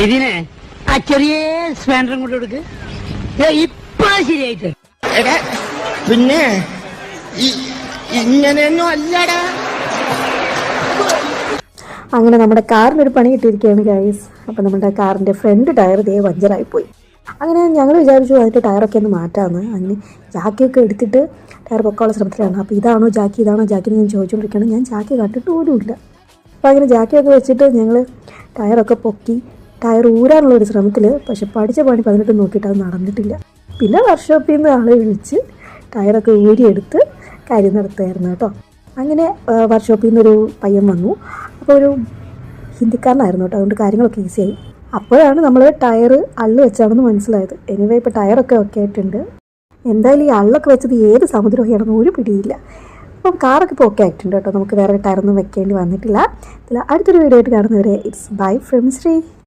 ഇതിനെ ആ ചെറിയ സ്പാൻഡറും കൊണ്ട് കൊടുക്ക്. ഇപ്പൊ ശരിയായിട്ട് എടാ പിന്നെ ഇങ്ങനെയൊന്നും അല്ലടാ. അങ്ങനെ നമ്മുടെ കാറിനൊരു പണി കിട്ടിയിരിക്കുകയാണ് ഗൈസ്. അപ്പം നമ്മുടെ കാറിൻ്റെ ഫ്രണ്ട് ടയർ ഇതേ പഞ്ചറായിപ്പോയി. അങ്ങനെ ഞങ്ങൾ വിചാരിച്ചു അതിൻ്റെ ടയറൊക്കെ ഒന്ന് മാറ്റാമെന്ന്. അങ്ങനെ ജാക്കിയൊക്കെ എടുത്തിട്ട് ടയർ പൊക്കാനുള്ള ശ്രമത്തിലാണ്. അപ്പോൾ ഇതാണോ ജാക്കി എന്ന് ഞാൻ ചോദിച്ചുകൊണ്ടിരിക്കുകയാണ്. ഞാൻ ജാക്കി കണ്ടിട്ട് പോലുമില്ല. അപ്പോൾ അങ്ങനെ ജാക്കിയൊക്കെ വെച്ചിട്ട് ഞങ്ങൾ ടയറൊക്കെ പൊക്കി ടയർ ഊരാനുള്ള ഒരു ശ്രമത്തിൽ. പക്ഷെ പഠിച്ച പണി 18 നോക്കിയിട്ട് അത് നടന്നിട്ടില്ല. പിന്നെ വർക്ക്ഷോപ്പിൽ നിന്ന് ആളെ വിളിച്ച് ടയറൊക്കെ ഊരിയെടുത്ത് കാര്യം നടത്തുമായിരുന്നു കേട്ടോ. അങ്ങനെ വർക്ക്ഷോപ്പിൽ നിന്നൊരു പയ്യൻ വന്നു. അപ്പോൾ ഒരു ഹിന്ദിക്കാരനായിരുന്നു കേട്ടോ. അതുകൊണ്ട് കാര്യങ്ങളൊക്കെ ഈസിയായി. അപ്പോഴാണ് നമ്മൾ ടയർ അള്ള് വെച്ചാണെന്ന് മനസ്സിലായത്. എനിവേ ഇപ്പോൾ ടയറൊക്കെ ഒക്കെ ആയിട്ടുണ്ട്. എന്തായാലും ഈ അള്ളൊക്കെ വെച്ചത് ഏത് സമുദ്രമാണെന്ന് ഒരു പിടിയില്ല. അപ്പം കാറൊക്കെ ഇപ്പോൾ ഒക്കെ ആയിട്ടുണ്ട് കേട്ടോ. നമുക്ക് വേറെ ടയറൊന്നും വെക്കേണ്ടി വന്നിട്ടില്ല. ഇതിൽ അടുത്തൊരു വീഡിയോ ആയിട്ട് കാണുന്നവരെ ഇറ്റ്സ് ബൈ ഫ്രം ശ്രീ.